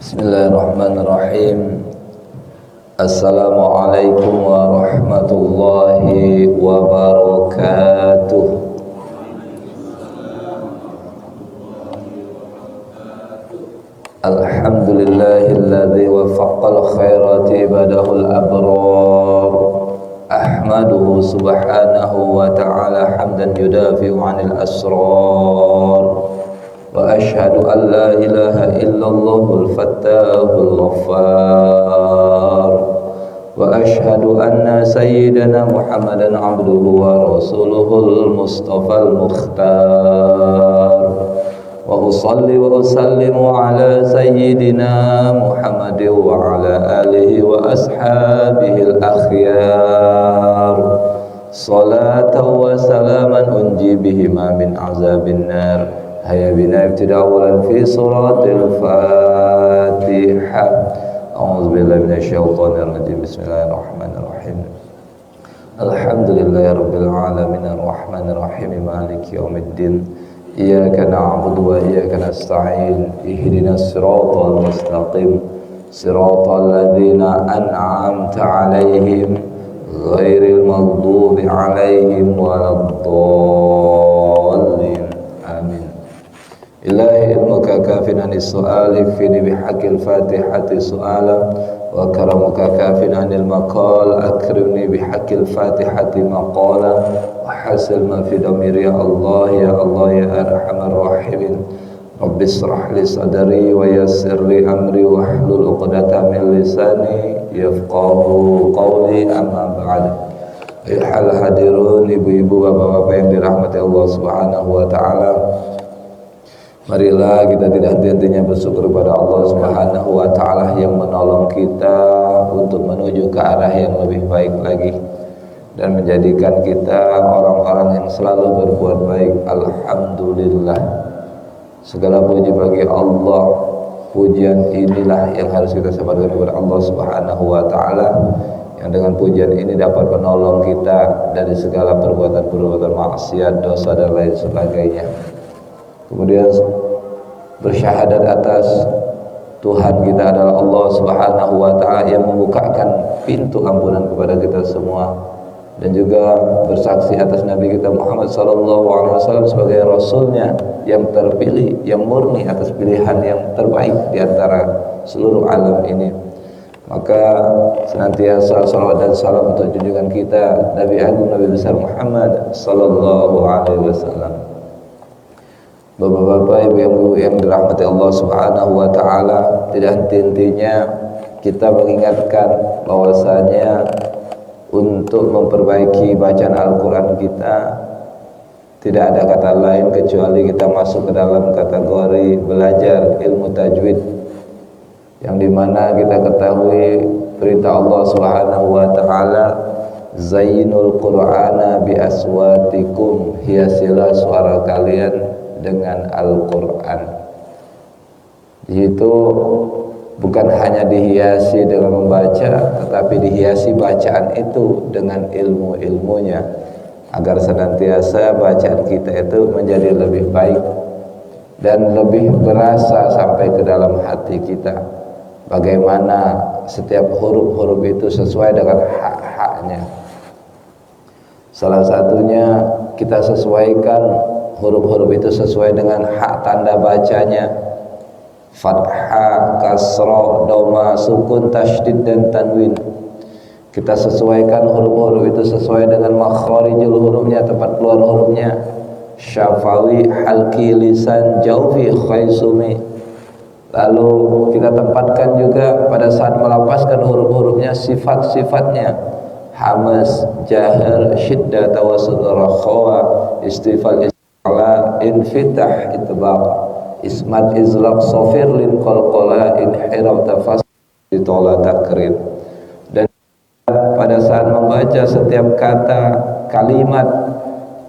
Bismillahirrahmanirrahim. Assalamualaikum warahmatullahi wabarakatuh. Alhamdulillahilladzi waffaqal khairati ibadahul abrar. Ahmaduhu subhanahu wa ta'ala hamdan yudafi'u 'anil asrar. Wa ashhadu an la ilaha illallahul fattahul ghaffar. Wa ashhadu anna sayyidana Muhammadan abduhu wa rasuluhul mustafal mukhtar. Wa usalli wa usallimu ala sayyidina Muhammadin wa ala alihi wa ashabihil akhyar. Salatan wa salaman unji bihima min azabin nar. Hayya bina ibtida'ulan fi suratil Fatihah. A'udzu billahi minasyaitonir rajim. Bismillahirrahmanirrahim. Alhamdulillahirabbil alamin arrahmanir rahim maliki yaumiddin. Iyyaka na'budu wa iyyaka nasta'in. Ihdinas siratal mustaqim. Siratal ladzina an'amta 'alaihim ghairil maghdubi 'alaihim waladdallin. Amin. Ilahi ilmuka kafin anis su'ali fini bihaqil fatihati su'ala wa karamuka kafin anil maqal akrimni bihaqil fatihati maqala wa hasil ma fi damir ya Allah ya arhamar rahimin. Rabbi israh li sadri wa yassir li amri wa hlul 'uqdatam min lisani yafqahu qawli amma ba'd. Ayuhal hadirun, ibu-ibu, bapak-bapak yang dirahmati Allah Subhanahu wa taala. Marilah kita tidak henti-hentinya bersyukur kepada Allah Subhanahu wa ta'ala yang menolong kita untuk menuju ke arah yang lebih baik lagi dan menjadikan kita orang-orang yang selalu berbuat baik. Alhamdulillah, segala puji bagi Allah. Pujian inilah yang harus kita sampaikan kepada Allah Subhanahu wa ta'ala, yang dengan pujian ini dapat menolong kita dari segala perbuatan-perbuatan maksiat, dosa dan lain sebagainya. Kemudian bersyahadat atas Tuhan kita adalah Allah Subhanahu wa ta'ala yang membukakan pintu ampunan kepada kita semua, dan juga bersaksi atas Nabi kita Muhammad sallallahu alaihi wasallam sebagai rasulnya yang terpilih, yang murni atas pilihan yang terbaik di antara seluruh alam ini. Maka senantiasa salawat dan salam untuk junjungan kita Nabi Agung Nabi besar Muhammad sallallahu alaihi wasallam. Bapak-bapak, ibu-ibu yang dirahmati Allah Subhanahu wa ta'ala, tidak henti-hentinya kita mengingatkan bahwasanya untuk memperbaiki bacaan Al-Quran kita tidak ada kata lain kecuali kita masuk ke dalam kategori belajar ilmu tajwid, yang dimana kita ketahui perintah Allah Subhanahu wa ta'ala, zayyinul Qur'ana bi aswatikum, hiasilah suara kalian dengan Al-Quran. Di situ bukan hanya dihiasi dengan membaca, tetapi dihiasi bacaan itu dengan ilmu-ilmunya, agar senantiasa bacaan kita itu menjadi lebih baik dan lebih berasa sampai ke dalam hati kita. Bagaimana setiap huruf-huruf itu sesuai dengan hak-haknya. Salah satunya kita sesuaikan huruf-huruf itu sesuai dengan hak tanda bacanya. Fathah, kasrah, dhamma, sukun, tasydid dan tanwin. Kita sesuaikan huruf-huruf itu sesuai dengan makharijul hurufnya, tempat keluar hurufnya. Syafawi, halqi, lisan, jawfi, khaisumi. Lalu kita tempatkan juga pada saat melapaskan huruf-hurufnya sifat-sifatnya. Hamas, jahar, syiddah, tawassut, rakhawa, istifal, ala, infitah, itbaq, ismat, izlaq, sofir, lin, qalqala, inhiraf, tafas, ditola, takrid. Dan pada saat membaca setiap kata, kalimat,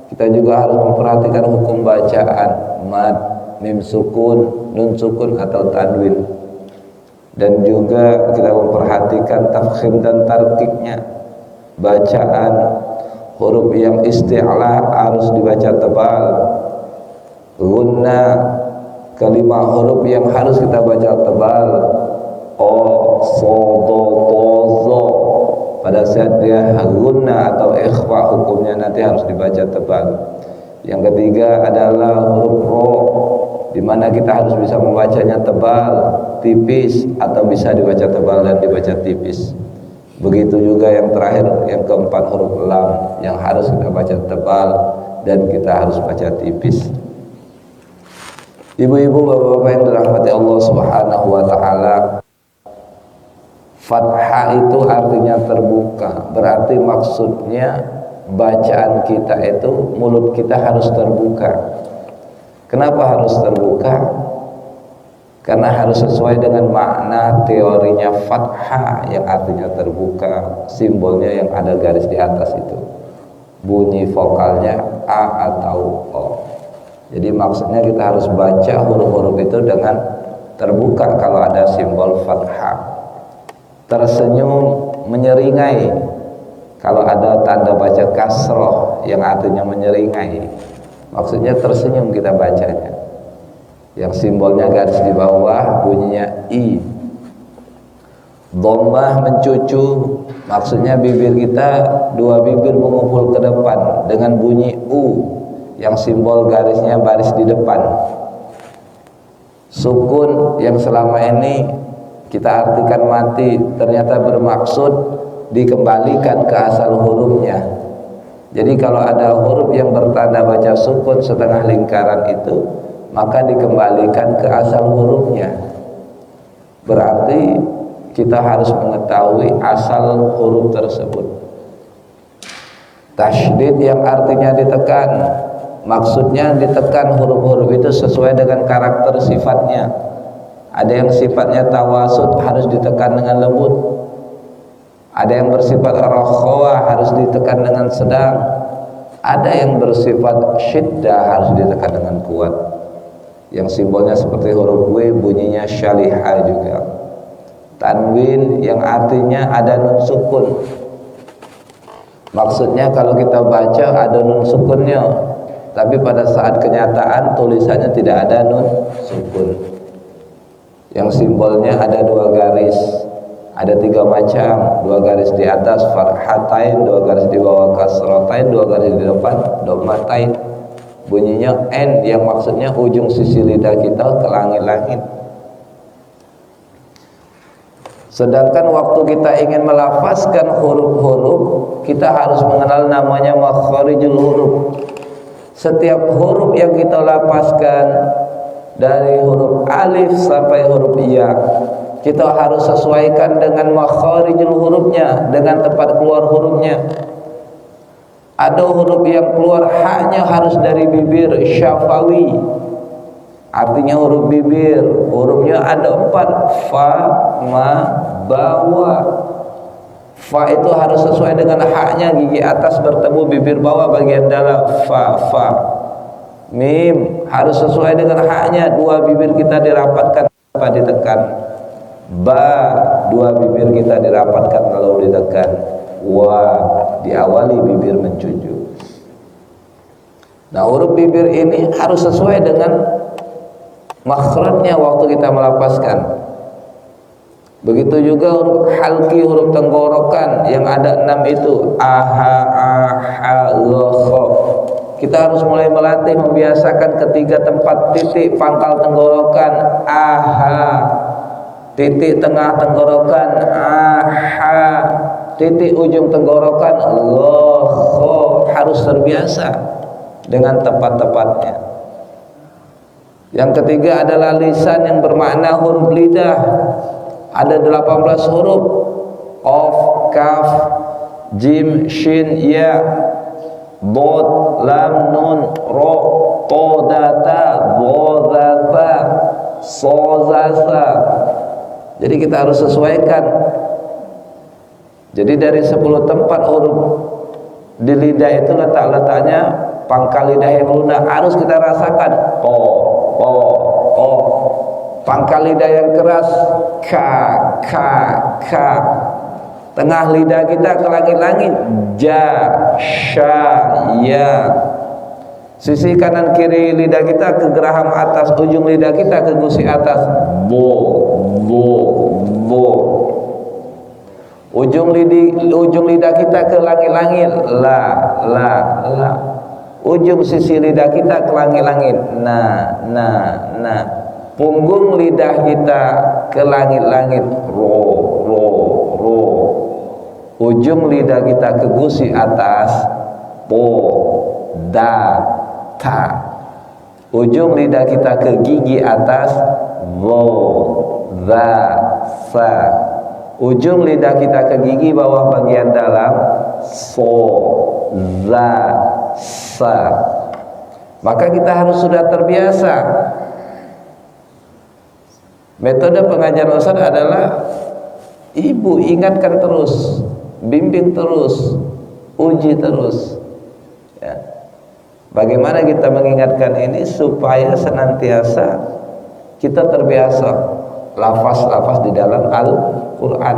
kita juga harus memperhatikan hukum bacaan, mad, mim sukun, nun sukun atau tanwin. Dan juga kita memperhatikan tafkhim dan tarkiknya. Bacaan huruf yang isti'la harus dibaca tebal, gunna kelima huruf yang harus kita baca tebal, o, so, do, to, zo. Pada saat dia gunna atau ikhfa hukumnya nanti harus dibaca tebal. Yang ketiga adalah huruf ro, di mana kita harus bisa membacanya tebal, tipis, atau bisa dibaca tebal dan dibaca tipis. Begitu juga yang terakhir, yang keempat huruf lam, yang harus kita baca tebal dan kita harus baca tipis. Ibu-ibu, bapak-bapak yang dirahmati Allah Subhanahu wa taala, fathah itu artinya terbuka. Berarti maksudnya bacaan kita itu, mulut kita harus terbuka. Kenapa harus terbuka? Karena harus sesuai dengan makna teorinya fathah yang artinya terbuka. Simbolnya yang ada garis di atas itu, bunyi vokalnya a atau o. Jadi maksudnya kita harus baca huruf-huruf itu dengan terbuka kalau ada simbol fathah. Tersenyum, menyeringai kalau ada tanda baca kasroh yang artinya menyeringai, maksudnya tersenyum kita bacanya. Yang simbolnya garis di bawah bunyinya i. Dhammah, mencucu, maksudnya bibir kita dua bibir mengumpul ke depan dengan bunyi u, yang simbol garisnya baris di depan. Sukun yang selama ini kita artikan mati, ternyata bermaksud dikembalikan ke asal hurufnya. Jadi kalau ada huruf yang bertanda baca sukun setengah lingkaran itu, maka dikembalikan ke asal hurufnya. Berarti kita harus mengetahui asal huruf tersebut. Tasydid yang artinya ditekan, maksudnya ditekan huruf-huruf itu sesuai dengan karakter sifatnya. Ada yang sifatnya tawasud, harus ditekan dengan lembut. Ada yang bersifat rakhawah, harus ditekan dengan sedang. Ada yang bersifat syiddah, harus ditekan dengan kuat. Yang simbolnya seperti huruf W, bunyinya syalihah juga. Tanwin yang artinya ada nun sukun, maksudnya kalau kita baca ada nun sukunnya, tapi pada saat kenyataan tulisannya tidak ada nun sukun. Yang simbolnya ada dua garis, ada tiga macam, dua garis di atas fathatain, dua garis di bawah kasratain, dua garis di depan dhammatain. Bunyinya n, yang maksudnya ujung sisi lidah kita ke langit-langit. Sedangkan waktu kita ingin melafazkan huruf-huruf, kita harus mengenal namanya makharijul huruf. Setiap huruf yang kita lafazkan, dari huruf alif sampai huruf ya, kita harus sesuaikan dengan makharijul hurufnya, dengan tempat keluar hurufnya. Ada huruf yang keluar haknya harus dari bibir, syafawi, artinya huruf bibir. Hurufnya ada 4, fa, ma, ba, wa. Fa itu harus sesuai dengan haknya, gigi atas bertemu bibir bawah bagian dalam, fa, fa. Mim harus sesuai dengan haknya, dua bibir kita dirapatkan tanpa ditekan. Ba, dua bibir kita dirapatkan kalau ditekan. Wa, diawali bibir mencucu. Nah, huruf bibir ini harus sesuai dengan makhrajnya waktu kita melafazkan. Begitu juga huruf halqi, huruf tenggorokan yang ada 6 itu, aha, aha, lokho. Kita harus mulai melatih, membiasakan ketiga tempat titik pangkal tenggorokan, aha, titik tengah tenggorokan, aha, titik ujung tenggorokan, lokho. Harus terbiasa dengan tepat-tepatnya. Yang ketiga adalah lisan yang bermakna huruf lidah. Ada 18 huruf, qaf, kaf, jim, shin, ya, dod, lam, nun, ro, to, data, bo, data, so, zasa. Jadi kita harus sesuaikan. Jadi dari 10 tempat huruf di lidah itu letak-letaknya pangkal lidah yang lunak harus kita rasakan. Po, po, po. Pangkal lidah yang keras, ka, ka, ka. Tengah lidah kita ke langit-langit, ja, sha, ya. Sisi kanan kiri lidah kita ke geraham atas, ujung lidah kita ke gusi atas. Bo, bo, bo. Ujung lidah kita ke langit-langit. La, la, la. Ujung sisi lidah kita ke langit-langit. Na, na, na. Punggung lidah kita ke langit-langit. Ro, ro, ro. Ujung lidah kita ke gusi atas. Po, da, ta. Ujung lidah kita ke gigi atas. Vo, za, sa. Ujung lidah kita ke gigi bawah bagian dalam. So, za, sa. Maka kita harus sudah terbiasa. Metode pengajaran Ustaz adalah ibu ingatkan terus, bimbing terus, uji terus ya. Bagaimana kita mengingatkan ini supaya senantiasa kita terbiasa lafaz-lafaz di dalam Al-Quran,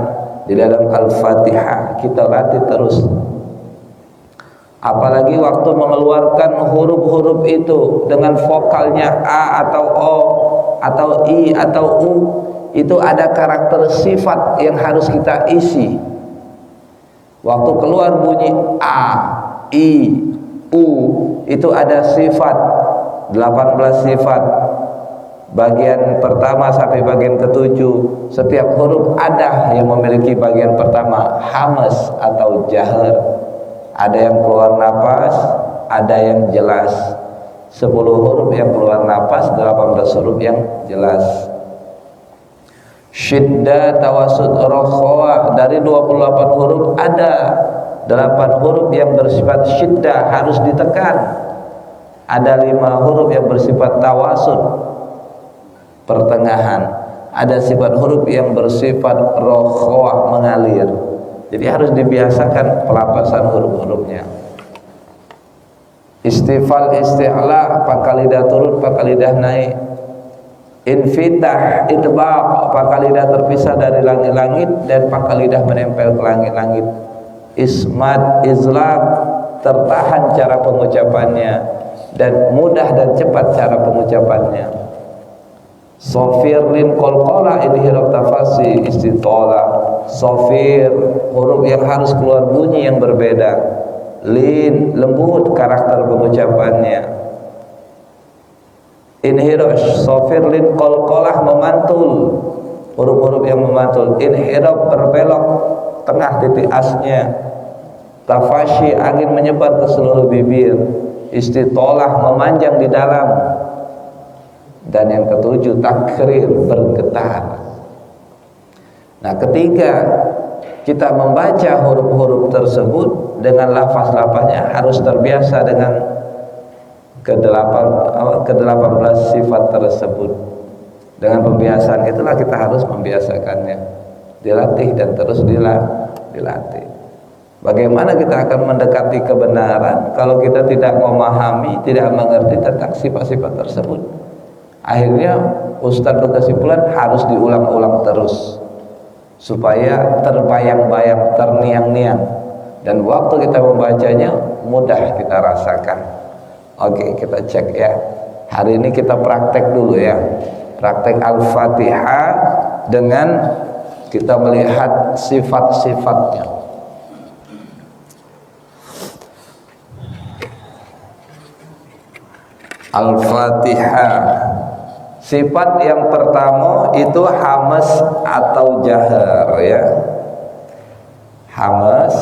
di dalam Al-Fatihah kita latih terus. Apalagi waktu mengeluarkan huruf-huruf itu dengan vokalnya A atau O atau I atau U, itu ada karakter sifat yang harus kita isi. Waktu keluar bunyi A, I, U, itu ada sifat, 18 sifat. Bagian pertama sampai bagian ketujuh, setiap huruf ada yang memiliki bagian pertama hamas atau jahar. Ada yang keluar napas, ada yang jelas. 10 huruf yang keluar napas, 18 huruf yang jelas. Syiddah, tawasud, rokhawa. Dari 28 huruf ada 8 huruf yang bersifat syiddah, harus ditekan. Ada 5 huruf yang bersifat tawasud, pertengahan. Ada sifat huruf yang bersifat rokhawa, mengalir. Jadi harus dibiasakan pelapasan huruf-hurufnya. Istifal, isti'la, pangkal lidah turun, pangkal lidah naik. Infitah, itbaq, pangkal lidah terpisah dari langit-langit dan pangkal lidah menempel ke langit-langit. Ismat, izlaq, tertahan cara pengucapannya dan mudah dan cepat cara pengucapannya. Sofir, lin, qalqala, idhirab, tafasi, istitola. Sofir, huruf yang harus keluar bunyi yang berbeda. Lin, lembut karakter pengucapannya. Inhirosh, sofir, lin, qalqalah, memantul, huruf-huruf yang memantul. Inhirab, berbelok, tengah titik asnya. Tafashi, angin menyebar ke seluruh bibir. Istitolah, memanjang di dalam. Dan yang ketujuh, takrir, bergetar. Nah, ketika kita membaca huruf-huruf tersebut dengan lafaz-lafaznya harus terbiasa dengan ke-18 sifat tersebut. Dengan pembiasaan itulah kita harus membiasakannya, dilatih dan terus dilatih. Bagaimana kita akan mendekati kebenaran kalau kita tidak memahami, tidak mengerti tentang sifat-sifat tersebut? Akhirnya Ustadz berkesimpulan harus diulang-ulang terus supaya terbayang-bayang, terniang-niang, dan waktu kita membacanya mudah kita rasakan. Oke, kita cek ya. Hari ini kita praktek dulu ya, praktek Al-Fatihah dengan kita melihat sifat-sifatnya. Al-Fatihah. Sifat yang pertama itu hamas atau jahar ya. Hamas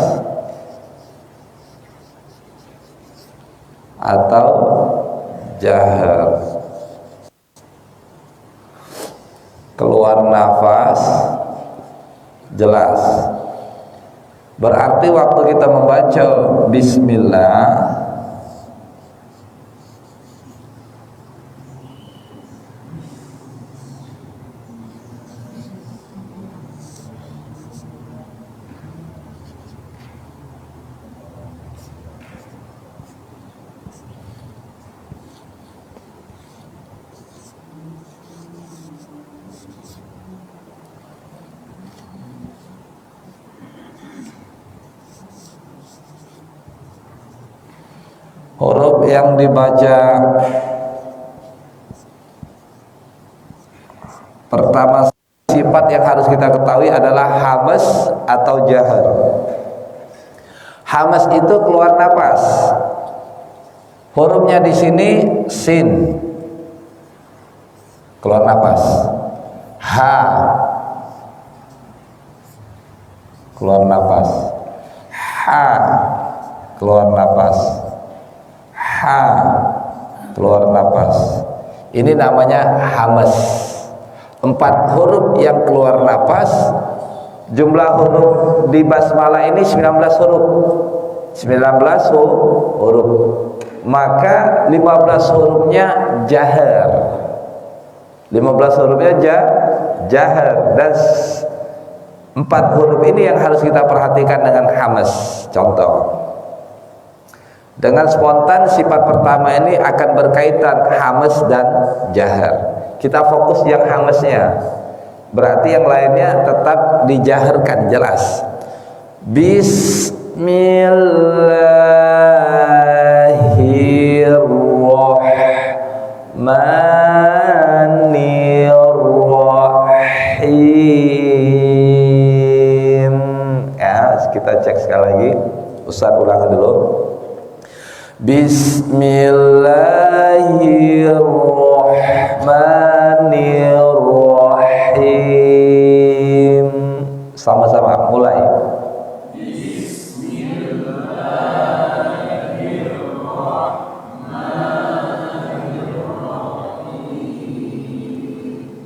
atau jahar. Keluar nafas jelas. Berarti waktu kita membaca bismillah yang dibaca pertama, sifat yang harus kita ketahui adalah hamas atau jahar. Hamas itu keluar napas. Hurufnya di sini sin, keluar napas. Ha, keluar napas. Ha, keluar napas. Ha, keluar napas. Ini namanya hamas. 4 huruf yang keluar napas. Jumlah huruf di basmalah ini 19 huruf. 19 huruf. Maka 15 hurufnya jahar. 15 hurufnya jahar. Dan 4 huruf ini yang harus kita perhatikan dengan hamas. Contoh, dengan spontan sifat pertama ini akan berkaitan hamas dan jahar. Kita fokus yang hamasnya, berarti yang lainnya tetap dijaharkan jelas. Bismillahirrahmanirrahim. Ya, kita cek sekali lagi. Ustaz ulangi dulu. Bismillahirrahmanirrahim. Sama-sama mulai.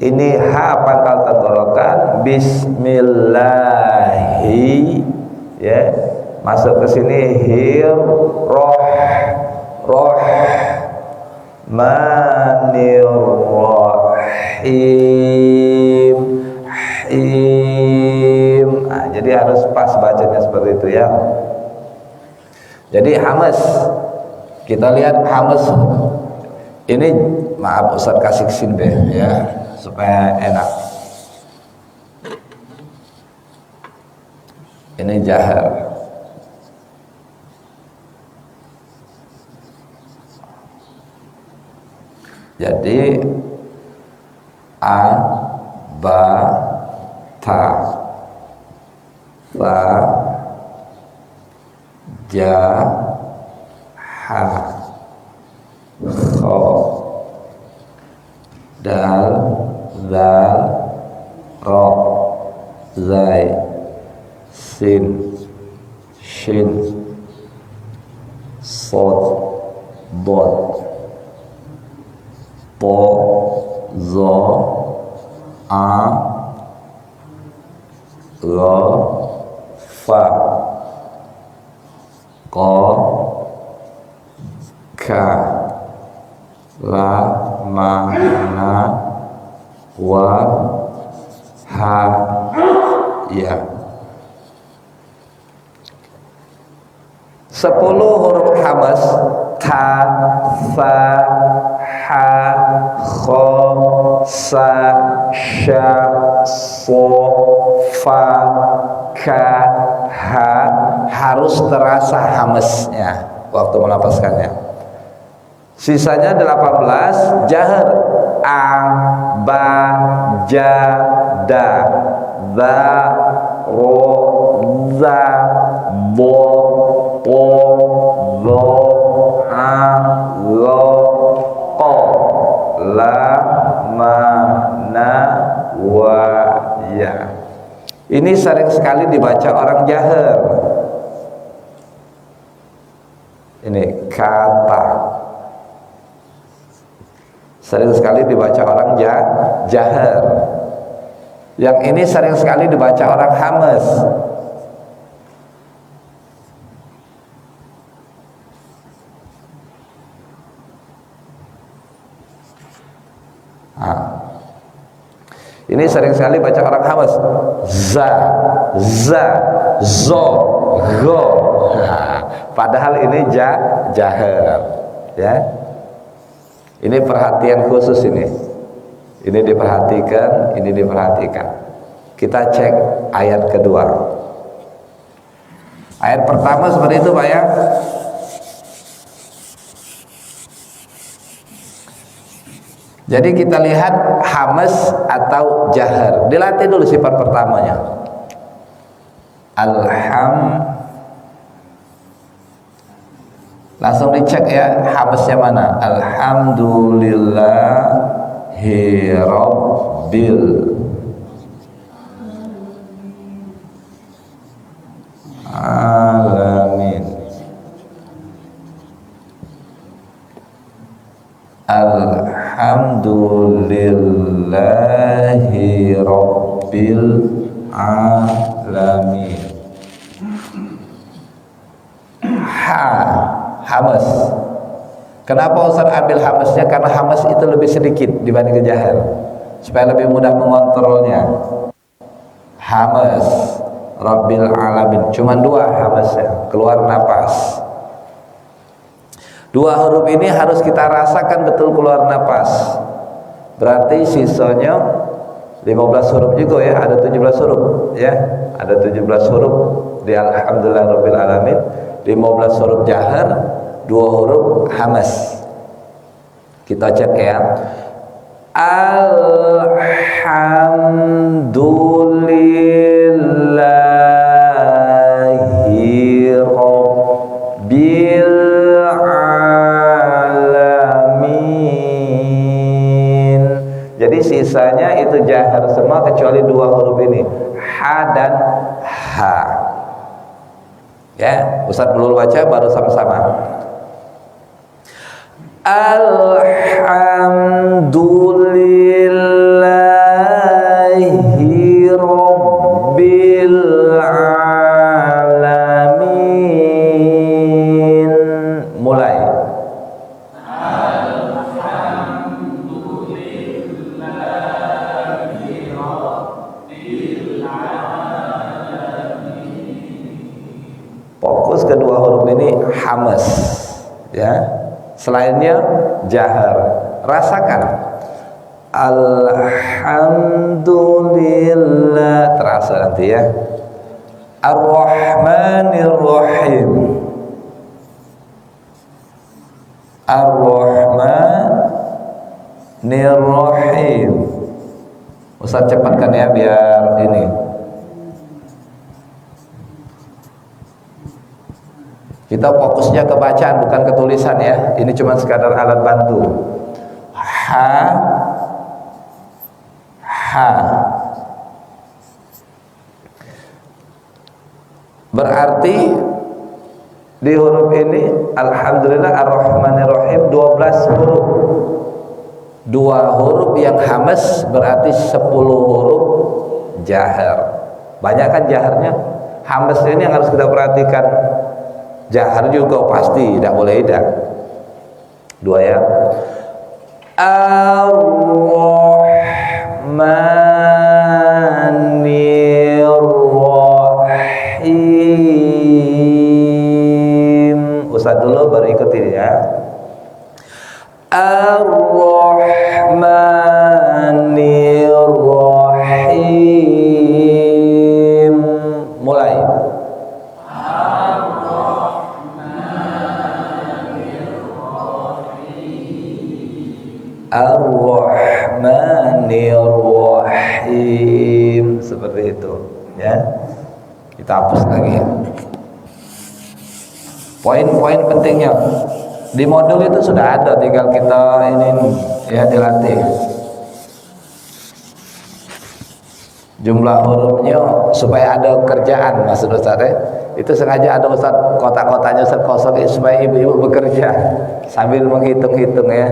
Ini ha pangkal tenggorokan. Bismillahi, ya, masuk ke sini roh manirrahim. Nah, jadi harus pas bacanya seperti itu ya. Jadi hamas, kita lihat hamas ini, maaf Ustaz kasih sin deh ya supaya enak. Ini jahar. Jadi a, ba, ta, fa, ja, ha, kho, dal, zal, ro, zai, sin, shin, sod, bod, po, zo, a, ro, fa, ko, ka, la, ma, na, wa, ha, ya. 10 huruf hamas: ta, fa, ha, kho, sa, sha, so, fa, ka, ha. Harus terasa hamasnya waktu menapaskannya. Sisanya 18 jahar: a, ba, ja, da, za, ro, za, bo, po, zo, a, lo, ko, la, ma, na, wa, ya. Ini sering sekali dibaca orang jahar. Ini kata, sering sekali dibaca orang jahar. Yang ini sering sekali dibaca orang hamas. Ini sering sekali baca orang hamas. Za, za, zo, go. Padahal ini jahar, ya. Ini perhatian khusus ini. Ini diperhatikan, ini diperhatikan. Kita cek ayat kedua. Ayat pertama seperti itu Pak ya. Jadi kita lihat hamas atau jahar. Dilatih dulu sifat pertamanya. Langsung dicek ya, hamasnya mana? Alhamdulillahi rabbil alamin. Alhamdulillahi rabbil alamin. Hamas. Kenapa Ustaz ambil hamasnya? Karena hamas itu lebih sedikit dibanding jahar, supaya lebih mudah mengontrolnya. Hamas rabbil alamin, cuma 2 hamasnya, keluar napas. 2 huruf ini harus kita rasakan betul keluar napas. Berarti sisanya 15 huruf juga ya, ada 17 huruf ya. Ada 17 huruf di alhamdulillah rabbil alamin, 15 huruf jahar, 2 huruf hamas. Kita cek ya. Alhamdulillahi rabbil alamin. Jadi sisanya itu jahar semua kecuali 2 huruf ini, ha dan ha. Ya, Ustaz dulu baca baru sama-sama. Alhamdulillahi rabbil alamin. Mulai. Alhamdulillahi rabbil alamin. Fokus kedua huruf ini hamas ya. Selainnya jahar. Rasakan. Alhamdulillah, terasa nanti ya. Ar-Rahmanir-Rahim. Ar-Rahmanir-Rahim. Ustaz cepatkan ya biar ini. Kita fokusnya ke bacaan bukan ke tulisan ya. Ini cuma sekadar alat bantu. Ha. Berarti di huruf ini alhamdulillah ar-Rahmanir-Rahim 12 huruf. 2 huruf yang hamas berarti 10 huruf jahar. Banyak kan jaharnya? Hamasnya ini yang harus kita perhatikan. Jahar juga pasti tidak boleh tidak. 2 ya. Ar-Rahmanir-Rahim. Ustaz dulu baru ikutin ya. Ar-Rahmanir-Rahim. Mulai. Ar-Rahmanir-Rahim. Seperti itu ya. Kita hapus lagi ya. Poin-poin pentingnya di modul itu sudah ada, tinggal kita ini ya dilatih. Jumlah hurufnya supaya ada kerjaan, maksud Ustaz ya. Itu sengaja ada Ustaz kotak-kotaknya Ustaz kosong supaya ibu-ibu bekerja sambil menghitung-hitung ya.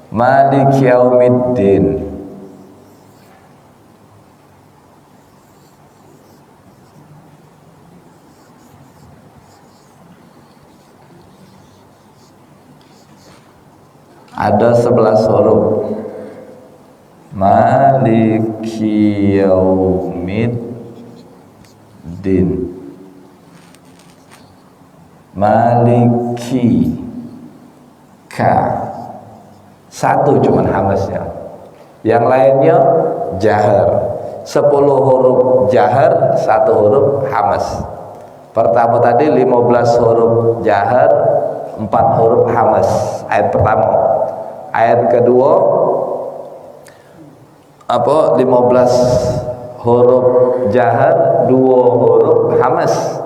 Malik yaumiddin. Ada 11 huruf. Maliki yaumiddin. Maliki. Ka. 1 cuman hamasnya. Yang lainnya jahar. 10 huruf jahar, 1 huruf hamas. Pertama tadi 15 huruf jahar, 4 huruf hamas. Ayat pertama. Ayat kedua apa 15 huruf jahar, 2 huruf hamas.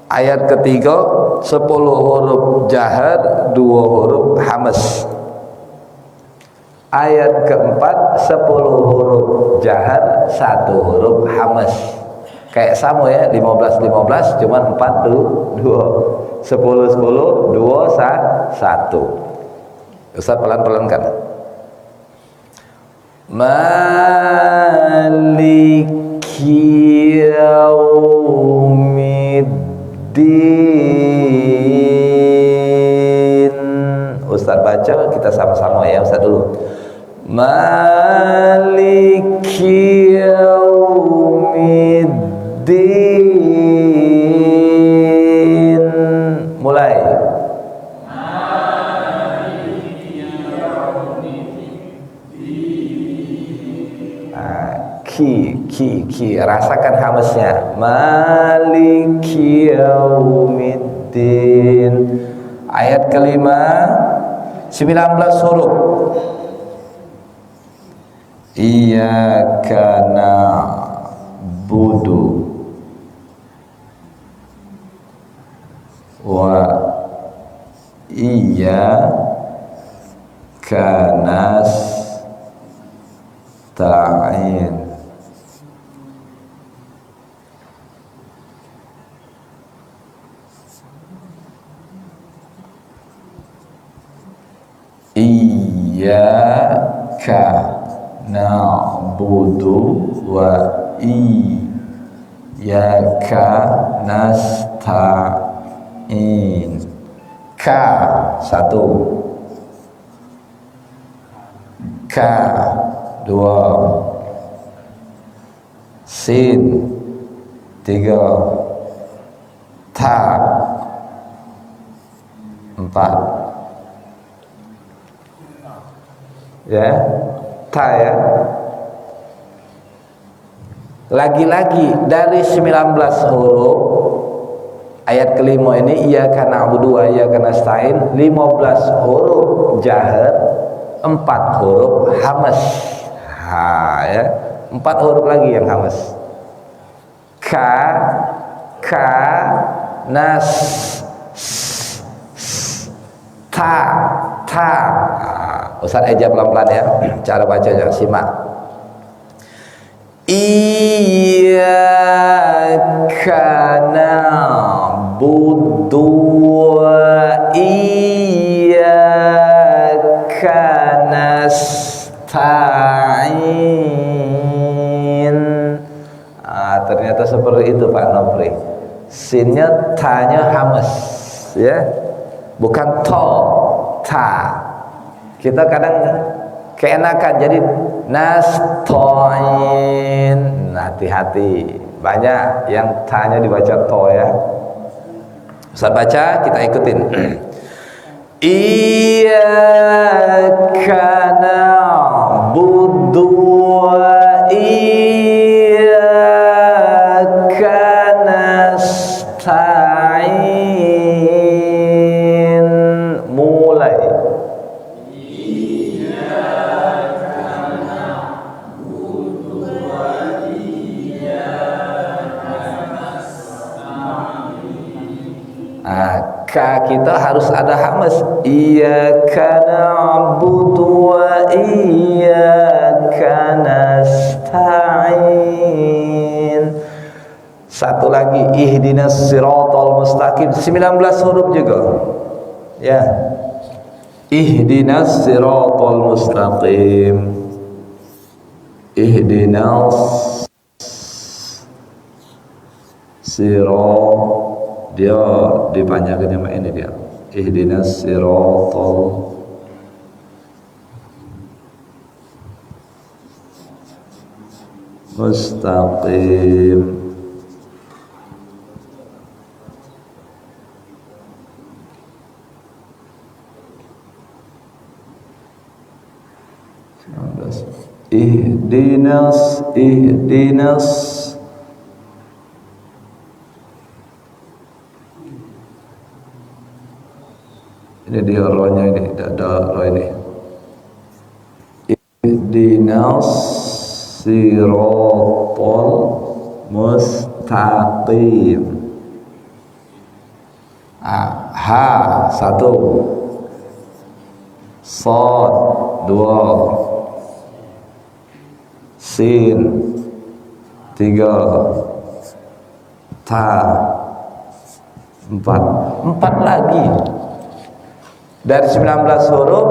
Ayat ketiga 10 huruf jahar, 2 huruf hamas. Ayat keempat 10 huruf jahar, 1 huruf hamas. Kayak sama ya, 15 cuman 4 2 10 10 2 1. Ustaz pelan-pelan kan. Maliki yaumiddin. Ustaz baca, kita sama-sama ya Ustaz dulu. Maliki yaumiddin. Mulai. Ki, rasakan hamasnya. Maliki yaumiddin. Ayat kelima 19 huruf. Iyyaka na'budu wa iyyaka nasta'in. Iyyaka na'budu wa iyyaka nasta'in. Ka 1, ka 2, sin 3, ta 4. Ya, ta ya. Lagi-lagi dari 19 huruf ayat kelima ini iyyaka na'budu wa iyyaka nasta'in, 15 huruf jahar, 4 huruf hamas. Ya, 4 huruf lagi yang hamas. Ka, nas, ta. Ustaz eja pelan-pelan ya, cara bacanya simak. Iyyaka na'budu wa iyyaka nasta'in. Ternyata seperti itu Pak Nopri. Sinnya, tanya hamas ya, bukan to, ta. Kita kadang keenakan jadi nasta'in. Hati-hati, banyak yang tanya dibaca to ya. Ustaz baca, kita ikutin. Iyyaka na'budu wa iyyaka nasta'in. Mulai. Ka kita harus ada hamas. Iyyaka na'budu wa iyyaka nasta'in. Satu lagi, ihdinas siratal mustaqim, 19 huruf juga. Ya. Ihdinas siratal mustaqim. Ihdinas siratal, dia dipanjangkan sama ini dia. Ihdinas siratal mustaqim. Ihdinas ini dia rohnya ini, ada roh ini. ihdinas siratal mustaqim. Ha satu, sod dua, sin tiga, ta empat lagi. Dari 19 huruf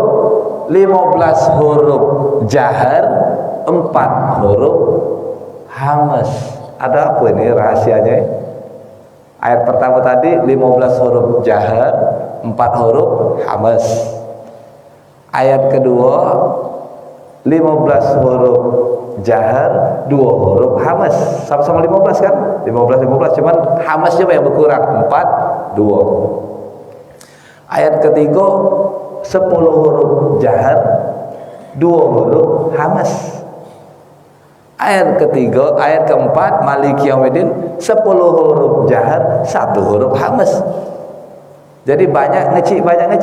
15 huruf jahar, 4 huruf hamas. Ada apa ini rahasianya? Ayat pertama tadi 15 huruf jahar, 4 huruf hamas. Ayat kedua 15 huruf jahar, 2 huruf hamas. Sama-sama 15 kan? 15 cuman hamasnya yang berkurang, 4 2. Ayat ketiga 10 huruf jahar, 2 huruf hamas. Ayat ketiga, ayat keempat Maliki Yaumiddin 10 huruf jahar, 1 huruf hamas. Jadi banyak ngecik banyak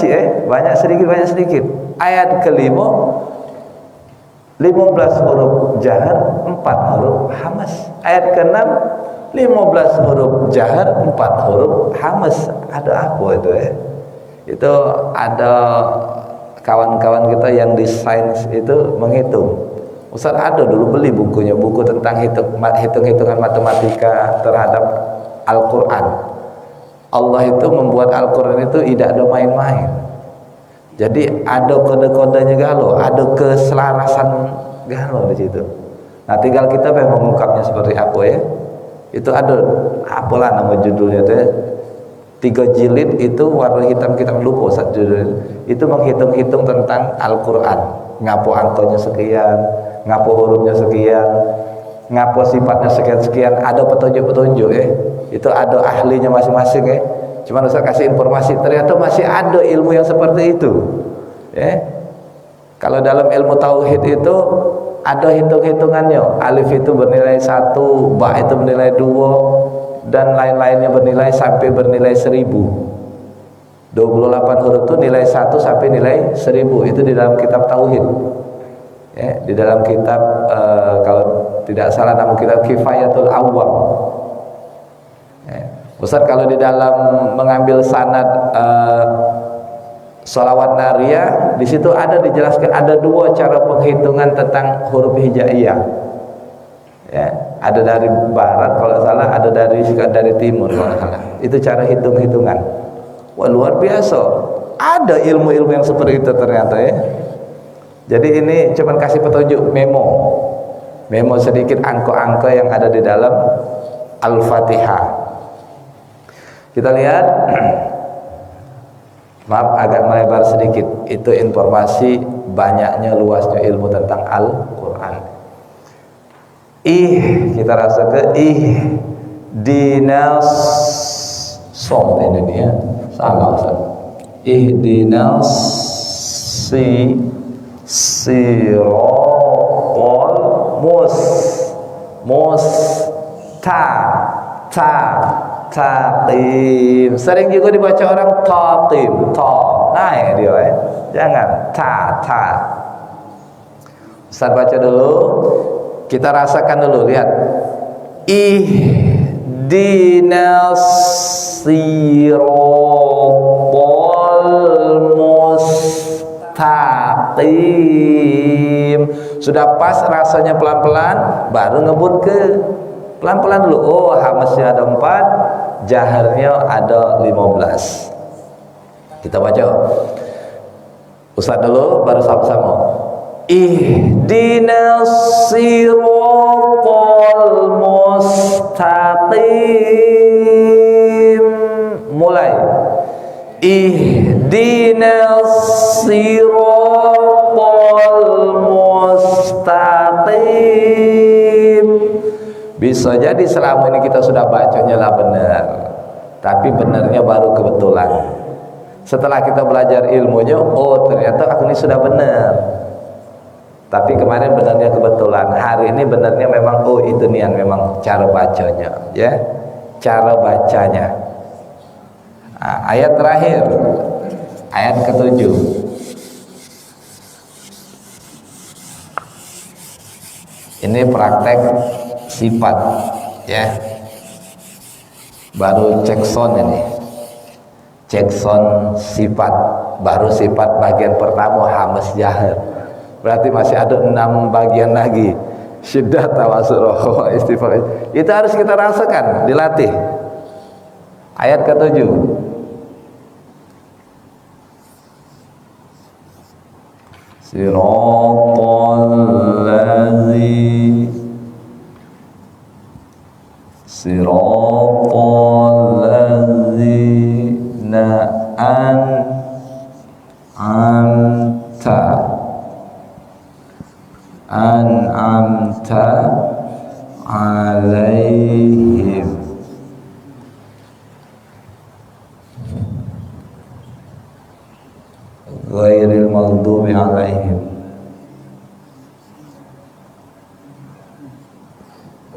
sedikit. Ayat kelima 15 huruf jahar, 4 huruf hamas. Ayat keenam 15 huruf jahar, 4 huruf hamas. Ada apa itu Itu ada kawan-kawan kita yang di sains itu menghitung. Ustaz ada dulu beli bukunya, buku tentang hitung-hitungan matematika terhadap Al-Quran. Allah itu membuat Al-Quran itu tidak ada main-main. Jadi ada kode-kodenya galau, ada keselarasan galau di situ. Nah tinggal kita mengungkapnya seperti apa Itu ada apalah nama judulnya 3 jilid itu warna hitam, kita lupa Ustaz judulnya. Itu menghitung-hitung tentang Al-Quran. Ngapo angkanya sekian, ngapo hurufnya sekian, ngapo sifatnya sekian-sekian, ada petunjuk-petunjuk Itu ada ahlinya masing-masing Cuma Ustaz kasih informasi, ternyata masih ada ilmu yang seperti itu Kalau dalam ilmu tauhid itu ada hitung-hitungannya. Alif itu bernilai 1, ba itu bernilai 2, dan lain-lainnya bernilai sampai bernilai 1000. 28 huruf itu nilai 1 sampai nilai 1000. Itu di dalam kitab tauhid di dalam kitab kalau tidak salah nama kitab Kifayatul Awwam. Ustaz kalau di dalam mengambil sanad sholawat nariyah, di situ ada dijelaskan ada 2 cara penghitungan tentang huruf hijaiyah. Ada dari barat kalau salah, ada dari timur kalau salah. Itu cara hitung-hitungan. Wah luar biasa. Ada ilmu-ilmu yang seperti itu ternyata Jadi ini cuman kasih petunjuk, memo sedikit angka-angka yang ada di dalam Al-Fatihah. Kita lihat, maaf agak melebar sedikit. Itu informasi banyaknya luasnya ilmu tentang Al-Quran. Kita rasa ke dinas som ini salah Ustaz. Ihdinas siratal mustaqim. Sering juga dibaca orang taqim, naik dia jangan ta. Ustaz baca dulu, kita rasakan dulu, lihat. Ihdinas siratal mustaqim. Sudah pas rasanya pelan-pelan, baru ngebut ke pelan-pelan dulu. Oh, hamasnya ada 4, jaharnya ada 15. Kita baca Ustaz dulu, baru sama-sama. Ihdinas siratal mustaqim. Mulai. Ihdinas siratal mustaqim. Bisa jadi selama ini kita sudah bacanya lah benar, tapi benarnya baru kebetulan. Setelah kita belajar ilmunya, oh ternyata aku ini sudah benar, tapi kemarin benarnya kebetulan. Hari ini benarnya memang itu nih yang memang cara bacanya, cara bacanya. Ayat terakhir, ayat ke-7. Ini praktek sifat ya. Baru cek sound ini. Cek sound sifat, baru sifat bagian pertama hamas jahar. Berarti masih ada 6 bagian lagi. Syiddah, tawassul, roh, istighfar. Itu harus kita rasakan, dilatih. Ayat ke-7. Siratal ladzina an'amta alaihim ghairil maghdubi alaihim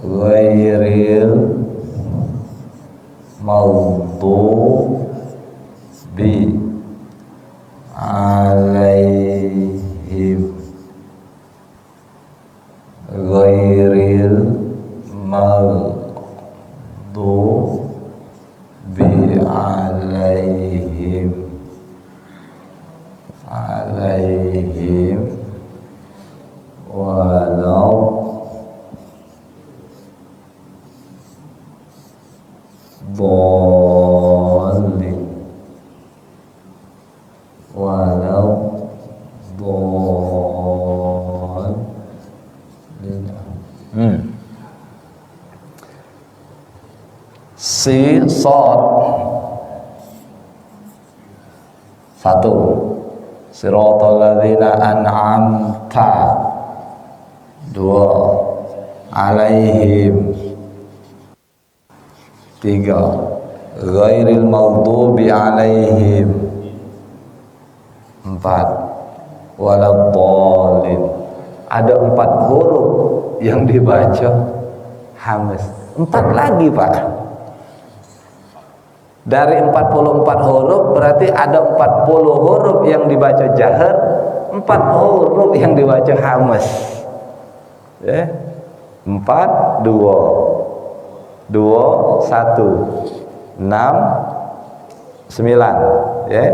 ghairil maghdubi alaihim ghairil maghdubi alaihim walau dhalin Si sod 1 Siratal ladzina an'amta 2 alaihim 3 ghairil maghdubi alaihim 4 waladhdallin. Ada 4 huruf yang dibaca hamas. 4 lagi Pak. Dari 44 huruf berarti ada 40 huruf yang dibaca jahar, 4 huruf yang dibaca hamas. Ya. 4 2 1 6 9 ya.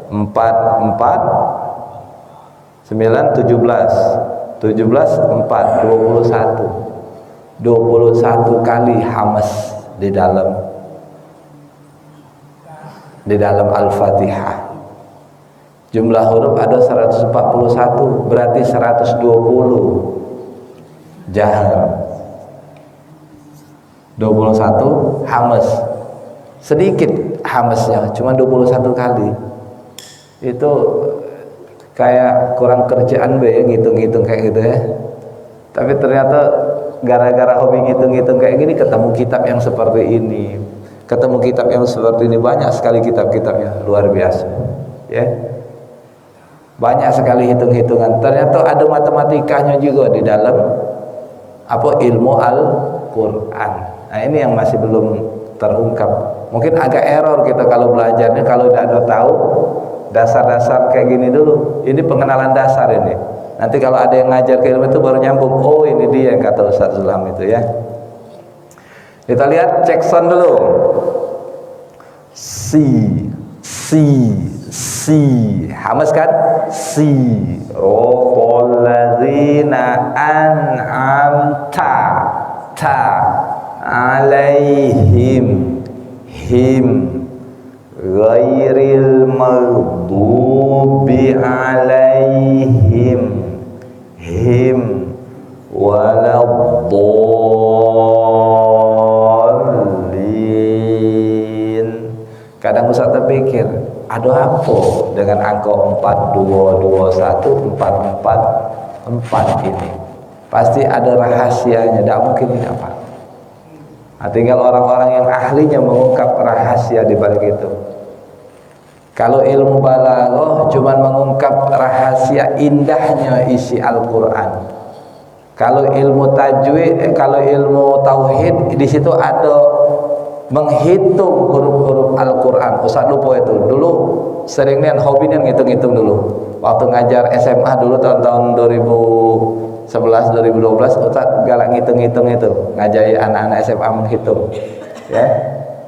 4 4 9 17 4 21 kali hamas di dalam Al-Fatihah. Jumlah huruf ada 141, berarti 120 jahar, 21 hamas. Sedikit hamasnya, cuma 21 kali. Itu kayak kurang kerjaan ngitung-ngitung kayak gitu ya. Tapi ternyata gara-gara hobi ngitung-ngitung kayak gini ketemu kitab yang seperti ini. Ketemu kitab yang seperti ini, banyak sekali kitab-kitabnya, luar biasa ya. Banyak sekali hitung-hitungan. Ternyata ada matematikanya juga di dalam ilmu Al-Qur'an. Nah, ini yang masih belum terungkap. Mungkin agak error kita kalau belajarnya, kalau tidak ada tahu dasar-dasar kayak gini dulu. Ini pengenalan dasar ini. Nanti kalau ada yang ngajar ke ilmu itu baru nyambung. Oh, ini dia yang kata Ustaz Zulham itu ya. Kita lihat cek sound dulu. Si hamas kan? Si ladzina an'amta ta alaihim him ghairil maghdubi alaihim him waladhdallin. Kadang Ustaz terpikir, ada apa dengan angka 4221 444 ini? Pasti ada rahasianya, tidak mungkin tidak Pak. Nah, tinggal orang-orang yang ahlinya mengungkap rahasia di balik itu. Kalau ilmu balaghah cuma mengungkap rahasia indahnya isi Al-Qur'an. Kalau ilmu tajwid, kalau ilmu tauhid, di situ ada menghitung huruf-huruf Al-Qur'an. Ustaz lupa itu. Dulu seringnya hobinya ngitung-ngitung dulu. Waktu ngajar SMA dulu tahun-tahun 2001 2011 2012 Ustaz galak ngitung-ngitung itu, ngajari anak-anak SMA menghitung. Ya.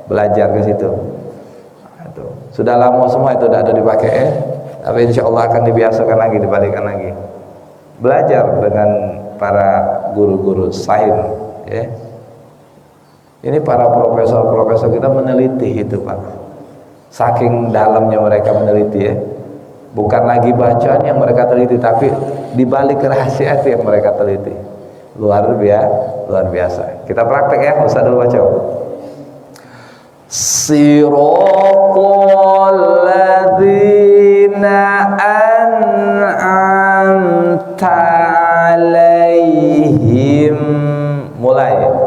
Belajar ke situ. Itu. Sudah lama semua itu tidak ada dipakai ya. Tapi insya Allah akan dibiasakan lagi, dibalikan lagi. Belajar dengan para guru-guru sains ya. Ini para profesor-profesor kita meneliti itu Pak. Saking dalamnya mereka meneliti ya. Bukan lagi bacaan yang mereka teliti, tapi dibalik rahasia itu yang mereka teliti. Luar biasa. Kita praktek ya, Ustaz dulu baca. Siratal ladzina an'amta 'alaihim. Mulai.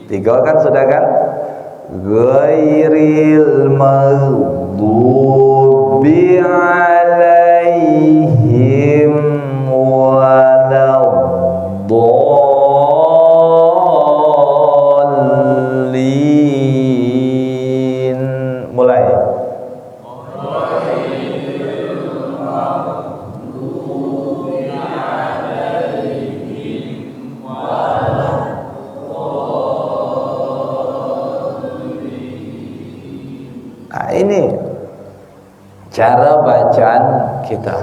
Tiga kan sudah kan? Ghairil maghdubi 'alaihim waladdallin. Mulai. Ini cara bacaan kita,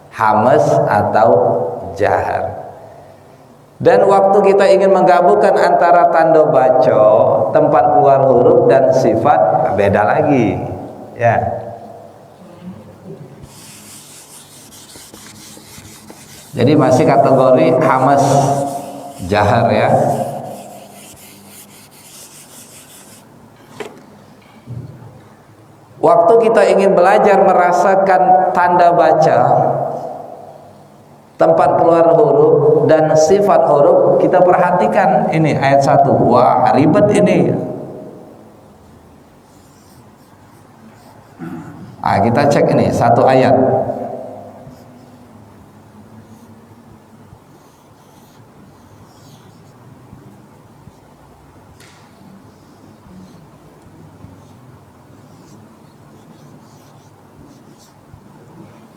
hamas atau jahar. Dan waktu kita ingin menggabungkan antara tanda baca, tempat keluar huruf dan sifat, beda lagi ya. Jadi masih kategori hamas jahar ya. Waktu kita ingin belajar merasakan tanda baca, tempat keluar huruf dan sifat huruf, kita perhatikan ini ayat 1. Wah, ribet ini. Kita cek ini satu ayat.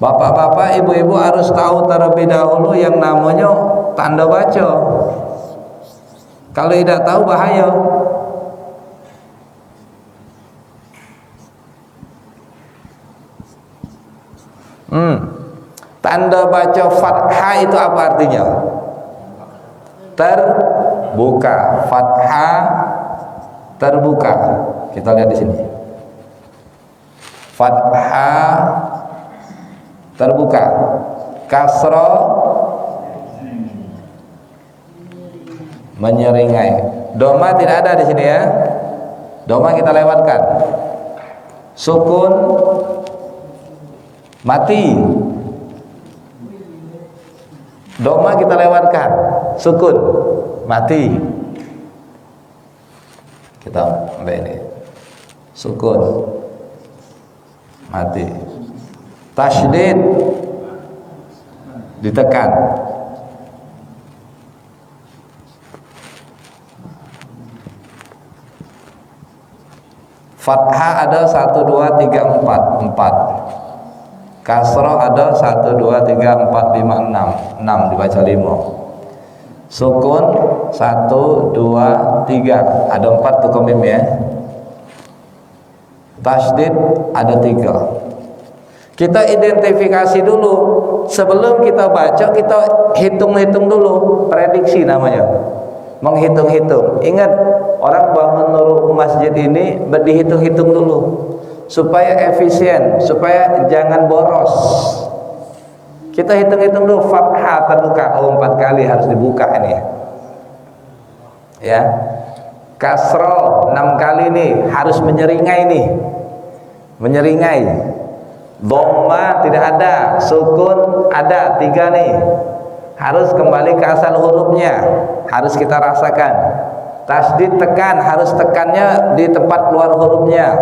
Bapak-bapak, ibu-ibu harus tahu terlebih dahulu yang namanya tanda baca. Kalau tidak tahu bahaya. Tanda baca fathah itu apa artinya? Terbuka. Fathah terbuka. Kita lihat di sini. Fathah terbuka, kasro menyeringai. Doma tidak ada di sini ya. Doma kita lewatkan. Sukun mati. Doma kita lewatkan. Sukun mati. Kita ambil ini. Sukun mati. Tasydid ditekan. Fathah ada 1 2 3 4 4. Kasrah ada 1 2 3 4 5 6 6 dibaca 5. Sukun 1 2 3 ada 4 tuh komim ya. Tasydid ada 3. Kita identifikasi dulu. Sebelum kita baca, kita hitung-hitung dulu. Prediksi namanya. Menghitung-hitung. Ingat, orang bangun nurul masjid ini berdihitung-hitung dulu. Supaya efisien, supaya jangan boros. Kita hitung-hitung dulu. Fathah terbuka. 4 kali harus dibuka ini. Ya. Kasroh 6 kali nih. Harus menyeringai nih. Menyeringai. Dhamma tidak ada, sukun ada 3 nih. Harus kembali ke asal hurufnya, harus kita rasakan. Tasydid tekan, harus tekannya di tempat keluar hurufnya.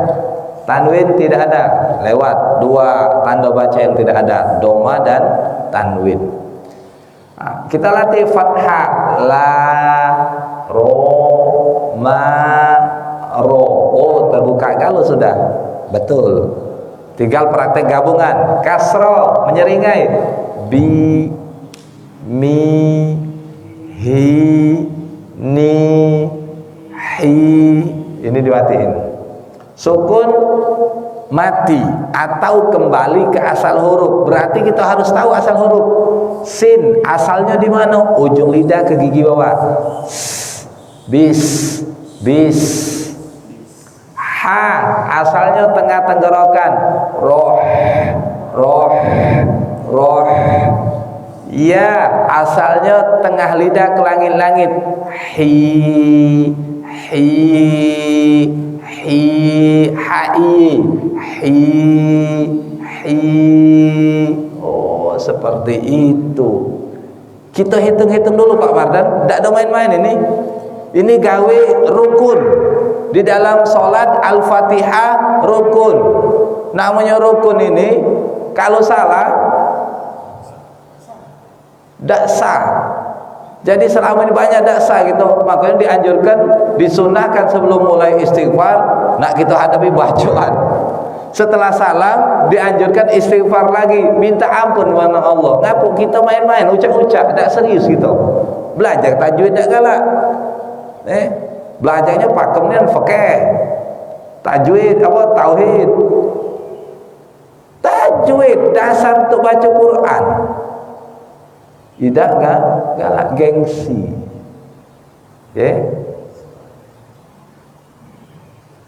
Tanwin tidak ada, lewat 2 tanda baca yang tidak ada, dhamma dan tanwin. Kita latih fathah, la, ro, ma, ro. Oh, terbuka kalau sudah. Betul. Tinggal praktek gabungan. Kasro menyeringai. Bi, mi, hi, ni, hi. Ini dimatiin. Sukun mati atau kembali ke asal huruf. Berarti kita harus tahu asal huruf. Sin asalnya di mana? Ujung lidah ke gigi bawah. Bis, bis. Ha asalnya tengah tenggorokan. Roh, roh, roh. Ya asalnya tengah lidah ke langit-langit. Hi, hi, hi, hai, hi, hi. Oh seperti itu. Kita hitung-hitung dulu Pak Mardan. Tidak ada main-main ini. Ini gawe rukun. Di dalam sholat Al-Fatihah rukun. Namanya rukun ini kalau salah tidak sah. Jadi selama ini banyak tidak sah gitu. Makanya dianjurkan, disunahkan sebelum mulai istighfar, nak kita hadapi bacaan. Setelah salam dianjurkan istighfar lagi, minta ampun kepada Allah. Ngapu kita main-main, ucap-ucap, tidak serius gitu. Belajar tajwid tidak galak. Belajarnya pakemnya fikih. Tajwid apa? Tauhid. Tajwid dasar untuk baca Quran. Tidak galak gengsi.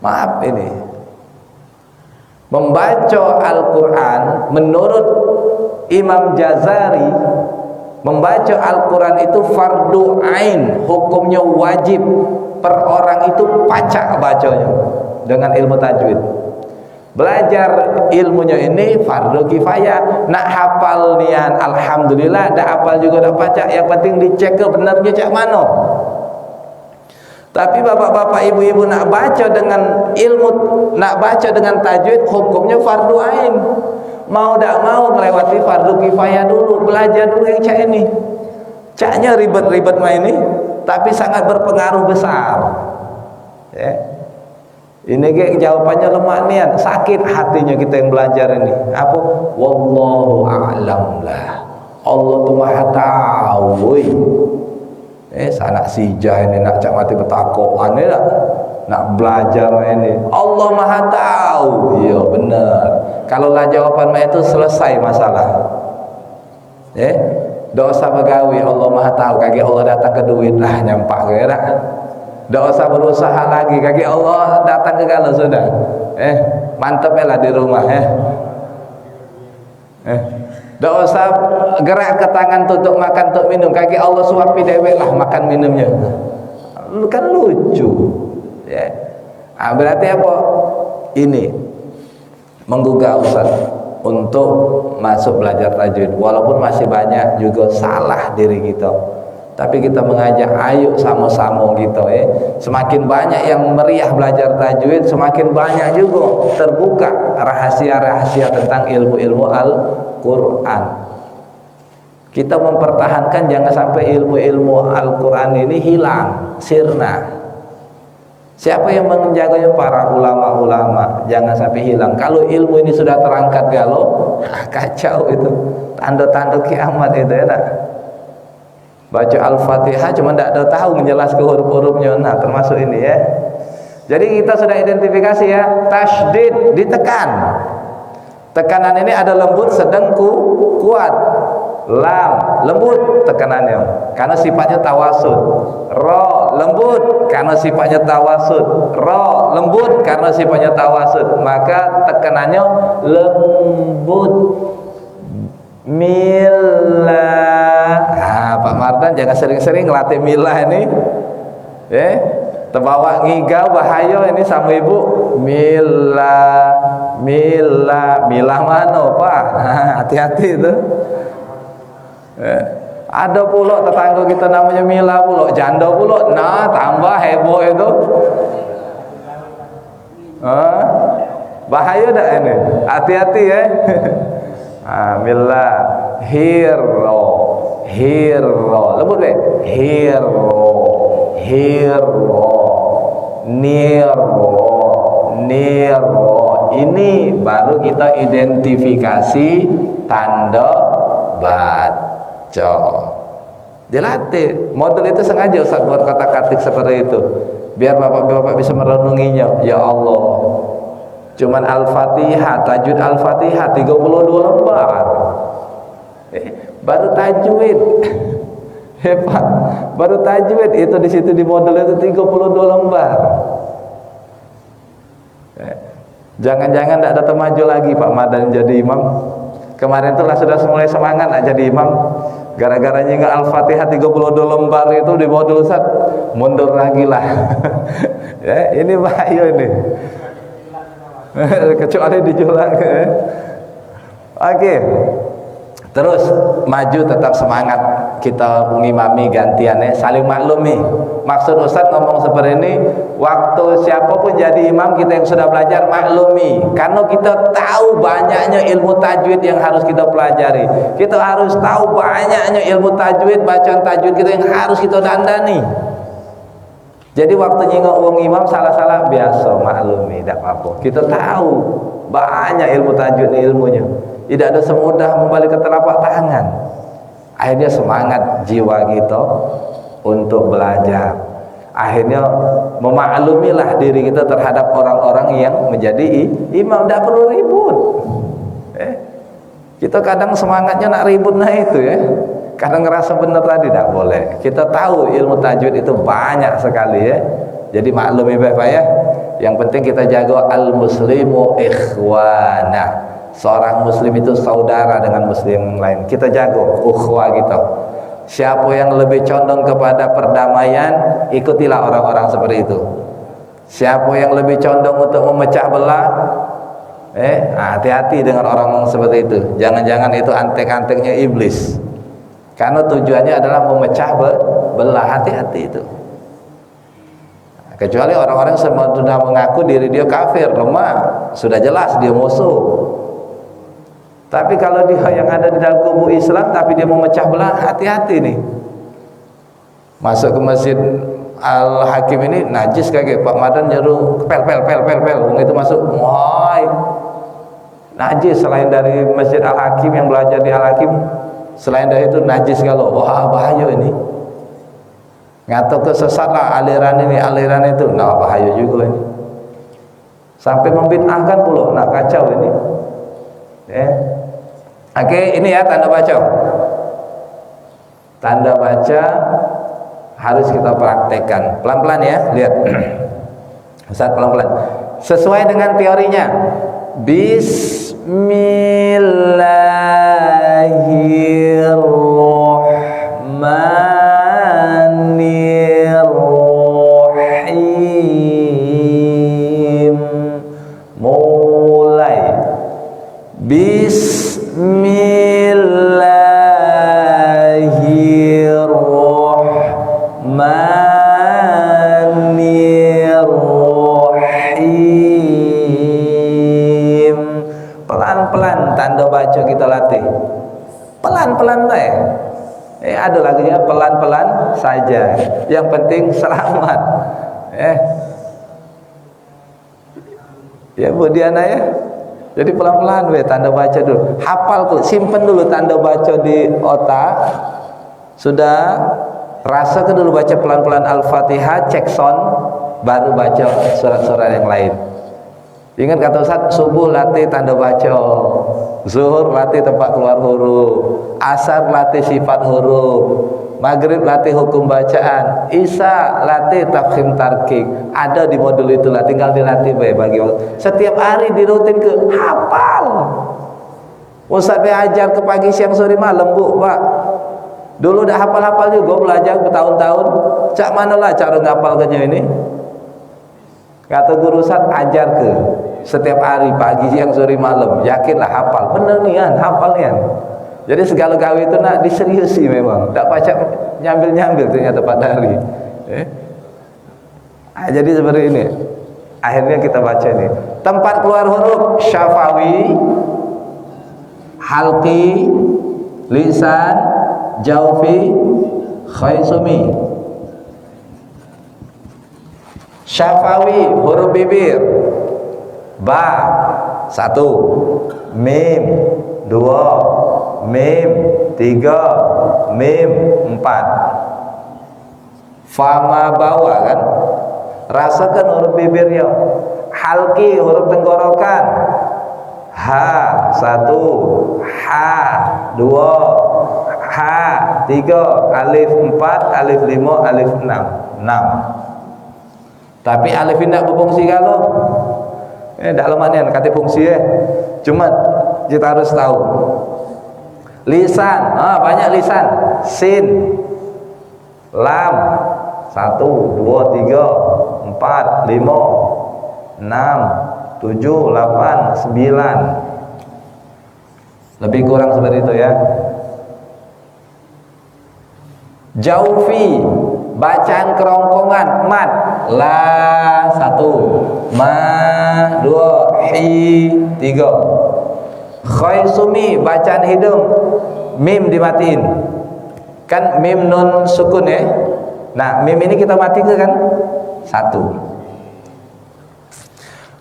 Maaf ini. Membaca Al-Quran menurut Imam Jazari, membaca Al-Quran itu fardu ain, hukumnya wajib. Per orang itu pacak bacanya dengan ilmu tajwid. Belajar ilmunya ini fardu kifayah. Nak hafal nian alhamdulillah, dak hafal juga dak pacak. Yang penting dicek ke benarnya cak mana. Tapi bapak-bapak ibu-ibu nak baca dengan ilmu, nak baca dengan tajwid, hukumnya fardu ain. Mau tak mau melewati fardu kifayah dulu, belajar dulu yang cak ini. Caknya ribet-ribet main ini, tapi sangat berpengaruh besar. Ini kayak jawabannya lemah nian, sakit hatinya kita yang belajar ini. Apa? Wallahu a'lam lah. Allah tu maha tahu. Sanak sijah ini nak cak mati bertakokan ni nak belajar ini. Allah maha tahu. Ya benar. Kalau lah jawapan itu selesai masalah. Dosa begawi Allah maha tahu. Kaki Allah datang ke duit lah nyampak ke tak? Tak usah berusaha lagi, kaki Allah datang ke galau sudah. Mantap lah di rumah. Tak usah gerak ke tangan untuk makan, untuk minum, kaki Allah suapi dewek lah makan minumnya. Kan lucu. Berarti apa? Ini menggugah Ustaz untuk masuk belajar tajwid. Walaupun masih banyak juga salah diri kita, tapi kita mengajak ayo sama-sama gitu. Semakin banyak yang meriah belajar tajwid, semakin banyak juga terbuka rahasia-rahasia tentang ilmu-ilmu Al-Quran. Kita mempertahankan jangan sampai ilmu-ilmu Al-Quran ini hilang, sirna. Siapa yang menjaganya? Para ulama-ulama. Jangan sampai hilang. Kalau ilmu ini sudah terangkat galau, kacau itu, tanda-tanda kiamat itu ya. Baca Al-Fatihah cuma tidak ada tahu menjelaskan huruf-hurufnya. Nah termasuk ini ya. Jadi kita sudah identifikasi ya. Tasydid, ditekan. Tekanan ini ada lembut, sedang, kuat. Lam, lembut tekanannya karena sifatnya tawasud. Ra, lembut karena sifatnya tawasud. Ra, lembut karena sifatnya tawasud. Maka tekanannya lembut. Milah. Pak Mardan jangan sering-sering ngelatih milah ini. Terbawa ngigau bahaya ini sama ibu. Milah, milah, milah mana Pak? Hati-hati itu. Ada pula tetangga kita namanya Mila pula, janda pula. Nah tambah heboh itu. Bahaya dah ini. Hati-hati ya. Mila, hiro, hiro, lembut be, hiro, hiro, niro. Ini baru kita identifikasi tanda baca. Dilatih. Model itu sengaja Ustaz buat kata-katik seperti itu. Biar bapak-bapak bisa merenunginya. Ya Allah, cuman Al-Fatihah, tajwid Al-Fatihah 32 lembar. Baru tajwid. Hebat. Baru tajwid itu di situ di model itu 32 lembar. Jangan-jangan tidak ada maju lagi Pak Madan jadi imam. Kemarin tuh lah sudah mulai semangat jadi imam. Gara-gara nyingga Al-Fatihah 32 lembar itu di modul Ustaz, mundur lagi lah. Ya, ini bahaya ini. Kecuali dijulang. Oke. Terus maju tetap semangat, kita mengimami gantiannya saling maklumi. Maksud Ustaz ngomong seperti ini, waktu siapapun jadi imam kita yang sudah belajar maklumi, karena kita tahu banyaknya ilmu tajwid yang harus kita pelajari. Kita harus tahu banyaknya ilmu tajwid, bacaan tajwid kita yang harus kita dandani. Jadi waktu nyingok wong imam salah-salah biasa maklumi, tidak apa-apa. Kita tahu banyak ilmu tajwid ilmunya. Tidak ada semudah membalik ke telapak tangan. Akhirnya semangat jiwa kita untuk belajar. Akhirnya memaklumilah diri kita terhadap orang-orang yang menjadi imam. Tidak perlu ribut. Kita kadang semangatnya nak ribut itu ya. Kadang ngerasa benar tadi tidak boleh. Kita tahu ilmu tajwid itu banyak sekali ya. Jadi maklumi Bapak ya. Yang penting kita jaga al-muslimu ikhwana. Seorang muslim itu saudara dengan muslim lain. Kita jago ukhuwah kita. Siapa yang lebih condong kepada perdamaian, ikutilah orang-orang seperti itu. Siapa yang lebih condong untuk memecah belah, hati-hati dengan orang seperti itu. Jangan-jangan itu antek-anteknya iblis. Karena tujuannya adalah memecah belah. Hati-hati itu. Kecuali orang-orang yang sudah mengaku diri dia kafir, lemah, sudah jelas dia musuh. Tapi kalau dia yang ada di dalam kubu Islam tapi dia memecah belah, hati-hati nih. Masuk ke masjid Al-Hakim ini najis kayak Pak Madan nyuruh pel. Wong itu masuk, wah najis. Selain dari masjid Al-Hakim yang belajar di Al-Hakim, selain dari itu najis kalau wah bahaya ini. Ngatuk kesesat lah aliran itu, nah bahaya juga ini. Sampai membid'ahkan pula, nak kacau ini. Oke, ini ya tanda baca. Tanda baca harus kita praktekkan. Pelan-pelan ya, lihat. Ustaz pelan-pelan. Sesuai dengan teorinya. Bismillahirrahmanirrahim. Mulai. Bismillahirrahmanirrahim. Pelan-pelan tanda baca kita latih. Pelan-pelan deh. Ada lagunya pelan-pelan saja. Yang penting selamat. Ya Bu Diana ya. Jadi pelan-pelan tanda baca dulu. Hafal tuh, simpen dulu tanda baca di otak. Sudah rasakan dulu baca pelan-pelan Al-Fatihah, cek sound, baru baca surat-surat yang lain. Ingat kata Ustaz, subuh latih tanda baca, zuhur latih tempat keluar huruf, asar latih sifat huruf, maghrib latih hukum bacaan, isya latih tafkhim tarkik. Ada di modul itu lah, tinggal dilatih bagi setiap hari dirutin ke hafal. Ustaz ajar ke pagi siang sore malam Bu Pak. Dulu udah hafal-hafal juga belajar bertahun-tahun. Cak mana lah cara ngapalkannya ini? Kata guru Ustaz ajar ke setiap hari pagi siang sore malam, yakinlah hafal. Bener nih kan, hafal kan. Jadi segala gawe itu nak diseriusi memang. Tak pacak nyambil-nyambil ternyata pada hari. Jadi seperti ini. Akhirnya kita baca ini. Tempat keluar huruf syafawi, halqi, lisan, jaufi, khaisumi. Syafawi huruf bibir. Ba 1, mim 2, mim 3, mim 4. Fama bawah kan, rasakan huruf bibirnya. Halki huruf tenggorokan. Ha 1, ha 2, ha 3, alif 4, alif 5, alif 6. Tapi alif tidak berfungsi kalau dalam mana kata fungsi cuma kita harus tahu. Lisan, banyak lisan. Sin, lam 1, 2, 3, 4, 5, 6, 7, 8, 9. Lebih kurang seperti itu ya. Jaufi, bacaan kerongkongan, mad. La 1, ma 2, hi 3. Khaisumi, bacaan hidung, mim dimatiin. Kan mim nun sukun ya. Nah, mim ini kita matikan kan? 1.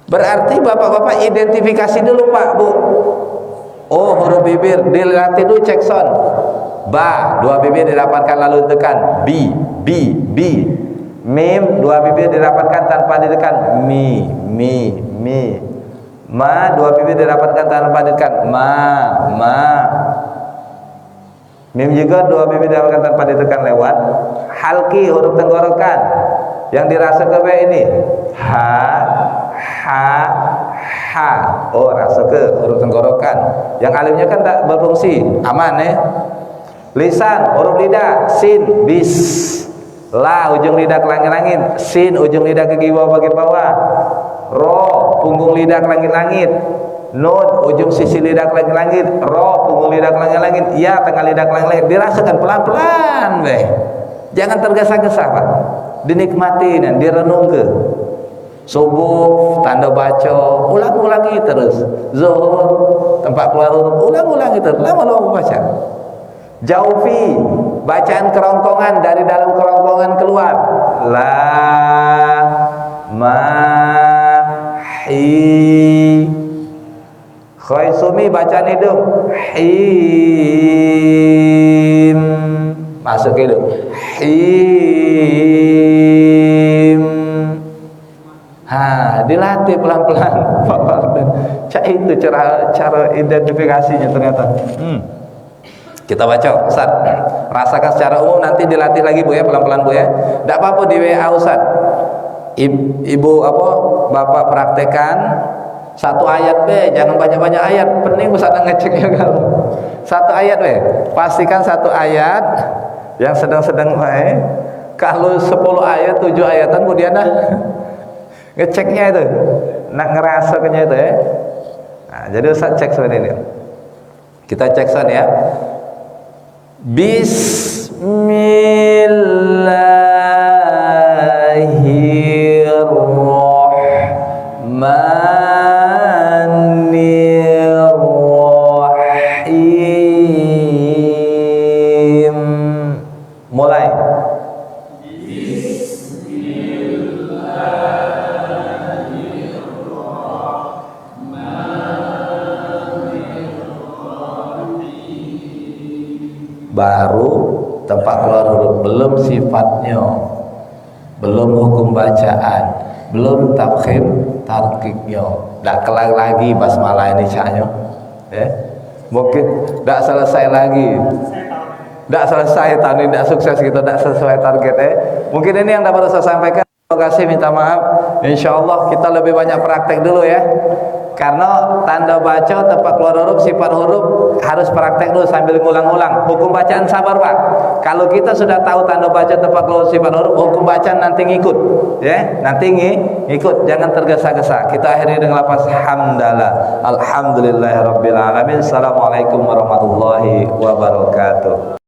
Berarti bapak-bapak identifikasi dulu Pak, Bu. Oh, huruf bibir dilatih dulu, cek sound. Ba, 2 bibir dirapatkan lalu ditekan. Bi. Mim, 2 bibir dirapatkan tanpa ditekan. Mi. Ma, 2 bibir dirapatkan tanpa ditekan. Ma. Mim juga 2 bibir dirapatkan tanpa ditekan lewat. Halki huruf tenggorokan. Yang dirasa ke ini. Ha. Oh, rasa ke huruf tenggorokan. Yang alifnya kan tak berfungsi, aman ya. Lisan, huruf lidah, sin, bis. La, ujung lidah ke langit-langit. Sin, ujung lidah ke bagian bawah. Ro, punggung lidah ke langit-langit. Nun, ujung sisi lidah ke langit-langit. Ro, punggung lidah ke langit-langit. Ya, tengah lidah ke langit-langit. Dirasakan pelan-pelan, weh. Jangan tergesa-gesa, Pak. Dinikmati dan direnung ke. Subuh, tanda baca, ulang-ulangi terus. Zuhur, tempat keluar huruf, ulang-ulangi terus. Lama-lama baca. Jaufi, bacaan kerongkongan dari dalam kerongkongan keluar. La, ma, hi. Khaisumi, bacaan hidung. Him. Masuk hidung. Him. Dilatih pelan-pelan. Cak itu cara identifikasinya ternyata. Kita baca, Ustaz. Rasakan secara umum, nanti dilatih lagi Bu ya, pelan-pelan Bu ya. Tidak apa-apa di WA Ustaz. Ibu Bapak praktekan 1 ayat be, jangan banyak-banyak ayat. Pening Ustaz ngeceknya kalau. 1 ayat be. Pastikan 1 ayat yang sedang-sedang kalau 10 ayat, 7 ayatan kemudian ngeceknya itu. Nak ngerasakannya itu ya. Nah, jadi Ustaz cek seperti ini. Kita cek sound ya. Bismillahirrahmanirrahim. Mulai. Baru tempat keluar huruf, belum sifatnya, belum hukum bacaan, belum tafkhim tarkiknya. Tak kelar lagi basmalah ini caknya mungkin tak selesai lagi, tak selesai tahun ini, tak sukses gitu, tak sesuai target mungkin ini yang dapat saya sampaikan. Terima kasih, minta maaf. Insyaallah kita lebih banyak praktek dulu ya. Karena tanda baca, tempat keluar huruf, sifat huruf harus praktek dulu sambil ngulang-ngulang. Hukum bacaan sabar Pak. Kalau kita sudah tahu tanda baca, tempat keluar sifat huruf, hukum bacaan nanti ngikut, ya. Nanti ngikut, jangan tergesa-gesa. Kita akhiri dengan lafaz hamdalah. Alhamdulillahirabbil alamin. Assalamualaikum warahmatullahi wabarakatuh.